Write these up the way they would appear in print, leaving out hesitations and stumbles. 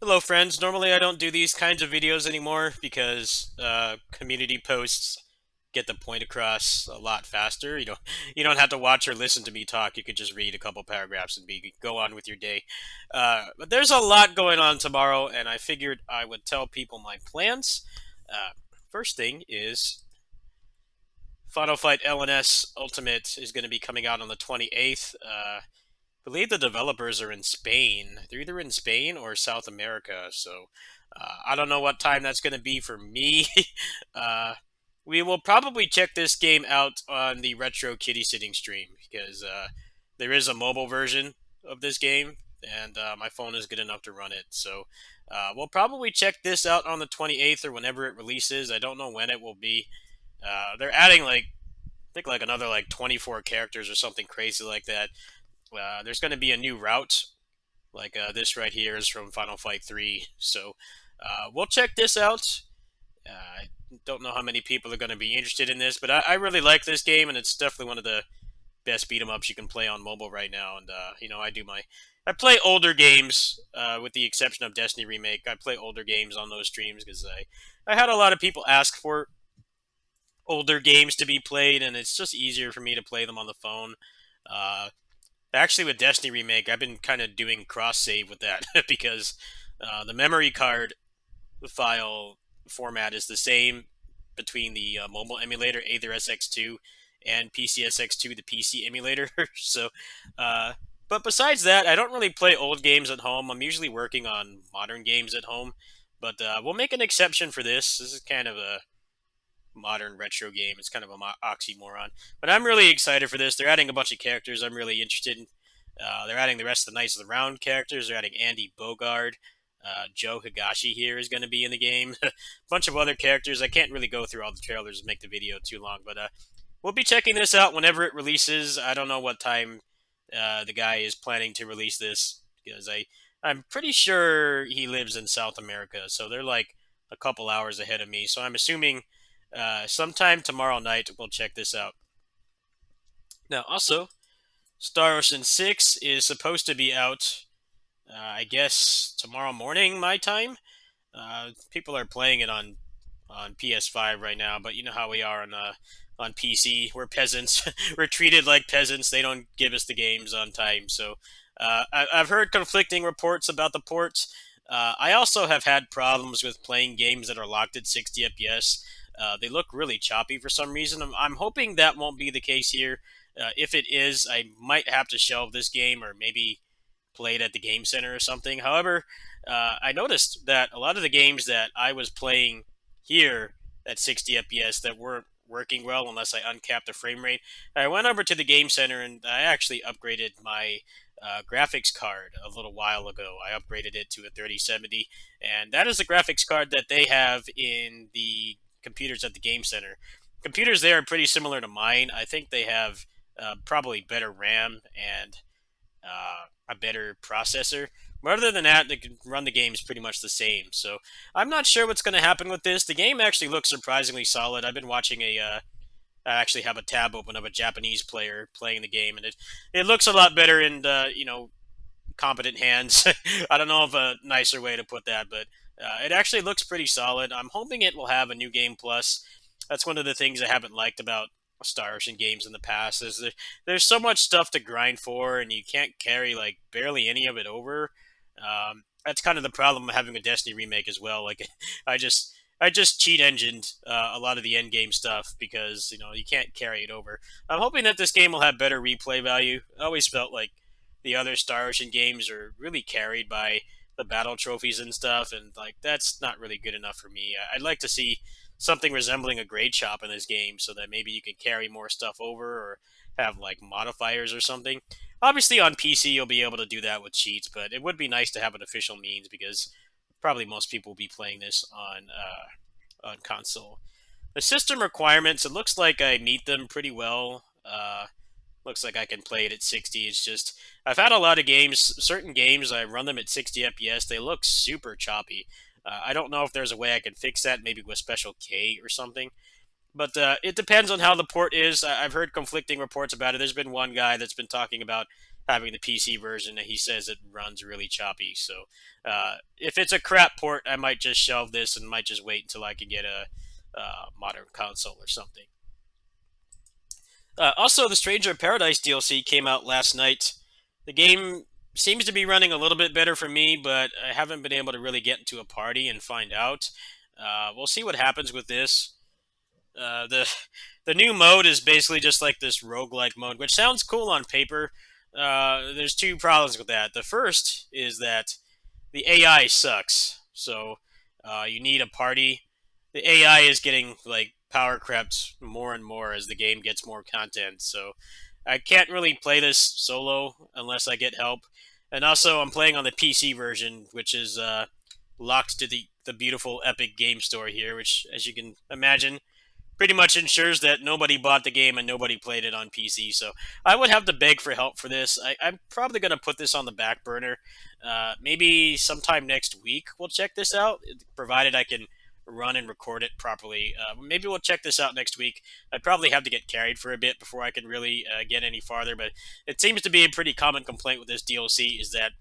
Hello, friends. Normally, I don't do these kinds of videos anymore because community posts get the point across a lot faster. You don't have to watch or listen to me talk. You could just read a couple paragraphs and go on with your day. But there's a lot going on tomorrow, and I figured I would tell people my plans. Uh, First thing is Final Fight LNS Ultimate is going to be coming out on the 28th. Believe the developers are in Spain. They're either in Spain or South America. So I don't know what time that's going to be for me. uh, we will probably check this game out on the Retro Kitty Sitting stream because there is a mobile version of this game, and my phone is good enough to run it. So we'll probably check this out on the 28th or whenever it releases. I don't know when it will be. They're adding I think like another like 24 characters or something crazy like that. There's going to be a new route, like this right here is from Final Fight 3. So we'll check this out. I don't know how many people are going to be interested in this, but I really like this game, and it's definitely one of the best beat 'em ups you can play on mobile right now. And I play older games, with the exception of Destiny Remake. I play older games on those streams because I had a lot of people ask for older games to be played, and it's just easier for me to play them on the phone. Uh, Actually, with Destiny Remake, I've been kind of doing cross save with that because the memory card file format is the same between the mobile emulator AetherSX2 and PCSX2, the PC emulator. So, uh, but besides that, I don't really play old games at home. I'm usually working on modern games at home, but we'll make an exception for this. This is kind of a modern retro game. It's kind of a oxymoron, but I'm really excited for this. They're adding a bunch of characters I'm really interested in. They're adding the rest of the Knights of the Round characters. They're adding Andy Bogard. Joe Higashi here is going to be in the game. A bunch of other characters. I can't really go through all the trailers and make the video too long, but we'll be checking this out whenever it releases. I don't know what time the guy is planning to release this because I'm pretty sure he lives in South America, so they're like a couple hours ahead of me. So I'm assuming sometime tomorrow night we'll check this out. Now, also, Star Ocean 6 is supposed to be out, I guess, tomorrow morning, my time. People are playing it on PS5 right now, but you know how we are on PC. We're peasants. We're treated like peasants. They don't give us the games on time. So I've heard conflicting reports about the ports. I also have had problems with playing games that are locked at 60 FPS. They look really choppy for some reason. I'm hoping that won't be the case here. If it is, I might have to shelve this game or maybe play it at the game center or something. However, I noticed that a lot of the games that I was playing here at 60 FPS that weren't working well unless I uncapped the frame rate, I went over to the game center and I actually upgraded my graphics card a little while ago. I upgraded it to a 3070, and that is the graphics card that they have in the computers at the game center. Computers there are pretty similar to mine. I think they have probably better RAM and a better processor. But other than that, they can run the games pretty much the same. So I'm not sure what's going to happen with this. The game actually looks surprisingly solid. I've been watching I actually have a tab open of a Japanese player playing the game, and it looks a lot better in competent hands. I don't know of a nicer way to put that, but it actually looks pretty solid. I'm hoping it will have a new game plus. That's one of the things I haven't liked about Star Ocean games in the past is there's so much stuff to grind for, and you can't carry like barely any of it over. That's kind of the problem of having a Destiny remake as well. Like, I just I just cheat engined a lot of the end game stuff because you can't carry it over. I'm hoping that this game will have better replay value. I always felt like the other Star Ocean games are really carried by the battle trophies and stuff, and like that's not really good enough for me. I'd like to see something resembling a grade shop in this game, so that maybe you can carry more stuff over or have like modifiers or something. Obviously, on PC you'll be able to do that with cheats, but it would be nice to have an official means because probably most people will be playing this on console. The system requirements, it looks like I meet them pretty well. Looks like I can play it at 60. It's just I've had a lot of games, certain games I run them at 60 FPS. They look super choppy. I don't know if there's a way I can fix that, maybe with Special K or something. But it depends on how the port is. I've heard conflicting reports about it. There's been one guy that's been talking about having the PC version, and he says it runs really choppy. So if it's a crap port, I might just shelve this and might just wait until I can get a modern console or something. Also, the Stranger of Paradise DLC came out last night. The game seems to be running a little bit better for me, but I haven't been able to really get into a party and find out. We'll see what happens with this. The the new mode is basically just like this roguelike mode, which sounds cool on paper. There's two problems with that. The first is that the AI sucks. So you need a party. The AI is getting like power crept more and more as the game gets more content. So I can't really play this solo unless I get help. And also, I'm playing on the PC version, which is locked to the beautiful Epic Game Store here, which, as you can imagine, pretty much ensures that nobody bought the game and nobody played it on PC. So I would have to beg for help for this. I'm probably going to put this on the back burner. Maybe sometime next week we'll check this out, provided I can run and record it properly. Maybe we'll check this out next week. I'd probably have to get carried for a bit before I can really get any farther, but it seems to be a pretty common complaint with this DLC is that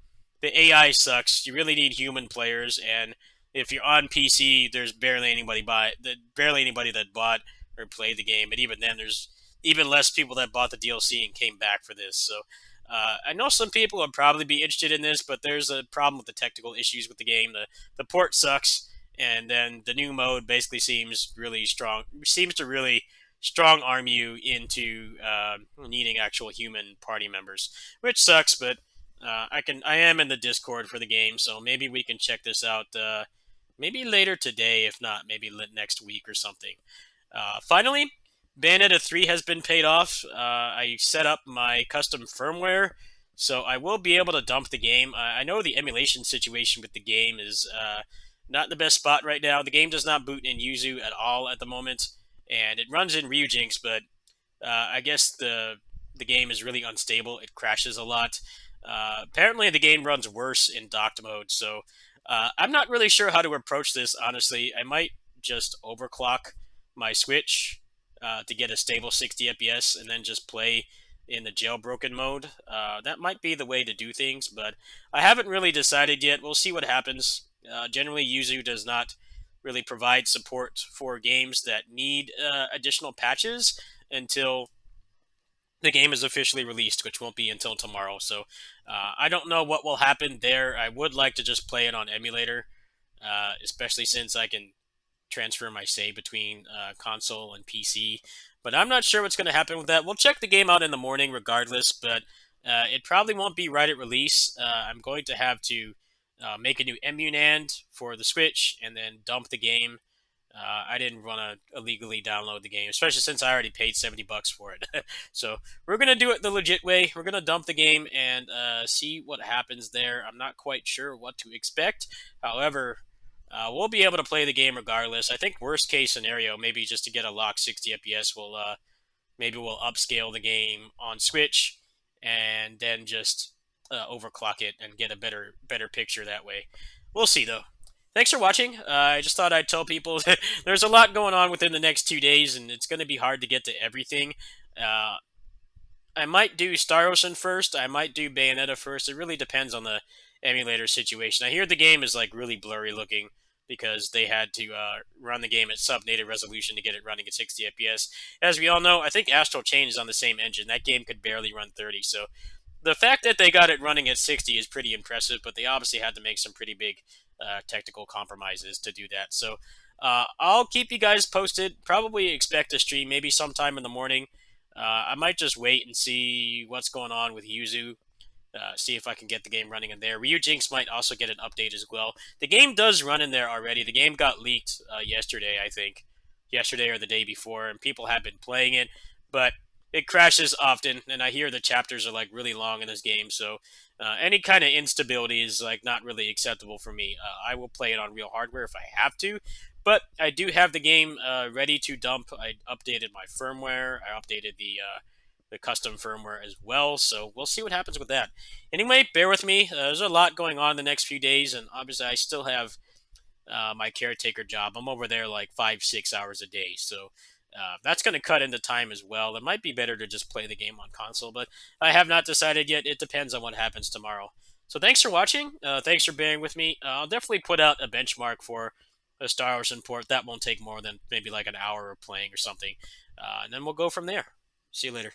the AI sucks. You really need human players, and if you're on PC, there's barely anybody that bought or played the game, and even then, there's even less people that bought the DLC and came back for this. So I know some people would probably be interested in this, but there's a problem with the technical issues with the game. The port sucks, and then the new mode basically seems really strong. Seems to really strong arm you into needing actual human party members, which sucks. But I am in the Discord for the game, so maybe we can check this out. Maybe later today, if not, maybe next week or something. Finally, Bayonetta 3 has been paid off. I set up my custom firmware, so I will be able to dump the game. I know the emulation situation with the game is not in the best spot right now. The game does not boot in Yuzu at all at the moment, and it runs in Ryujinx, but I guess the game is really unstable. It crashes a lot. Apparently, the game runs worse in docked mode, so I'm not really sure how to approach this, honestly. I might just overclock my Switch to get a stable 60 FPS and then just play in the jailbroken mode. That might be the way to do things, but I haven't really decided yet. We'll see what happens. Generally, Yuzu does not really provide support for games that need additional patches until the game is officially released, which won't be until tomorrow. So I don't know what will happen there. I would like to just play it on emulator, especially since I can transfer my save between console and PC. But I'm not sure what's going to happen with that. We'll check the game out in the morning regardless, but it probably won't be right at release. I'm going to have to make a new emunand for the Switch and then dump the game. I didn't want to illegally download the game, especially since I already paid $70 for it. So we're gonna do it the legit way. We're gonna dump the game and see what happens there. I'm not quite sure what to expect. However, we'll be able to play the game regardless. I think worst case scenario, maybe just to get a locked 60 FPS, maybe we'll upscale the game on Switch and then just overclock it and get a better picture that way. We'll see though. Thanks for watching. I just thought I'd tell people there's a lot going on within the next 2 days, and it's going to be hard to get to everything. Uh, I might do Star Ocean first. I might do Bayonetta first. It really depends on the emulator situation. I hear the game is like really blurry looking because they had to run the game at sub-native resolution to get it running at 60 FPS. As we all know, I think Astral Chain is on the same engine. That game could barely run 30. So the fact that they got it running at 60 is pretty impressive, but they obviously had to make some pretty big technical compromises to do that. So I'll keep you guys posted. Probably expect a stream maybe sometime in the morning. I might just wait and see what's going on with Yuzu. See if I can get the game running in there. Ryujinx might also get an update as well. The game does run in there already. The game got leaked yesterday, I think. Yesterday or the day before, and people have been playing it. But it crashes often, and I hear the chapters are like really long in this game, so any kind of instability is like not really acceptable for me. I will play it on real hardware if I have to, but I do have the game ready to dump. I updated my firmware. I updated the custom firmware as well, so we'll see what happens with that. Anyway, bear with me. There's a lot going on the next few days, and obviously I still have my caretaker job. I'm over there like 5-6 hours a day, so That's going to cut into time as well. It might be better to just play the game on console, but I have not decided yet. It depends on what happens tomorrow. So thanks for watching. Thanks for bearing with me. I'll definitely put out a benchmark for a Star Wars import. That won't take more than maybe like an hour of playing or something. And then we'll go from there. See you later.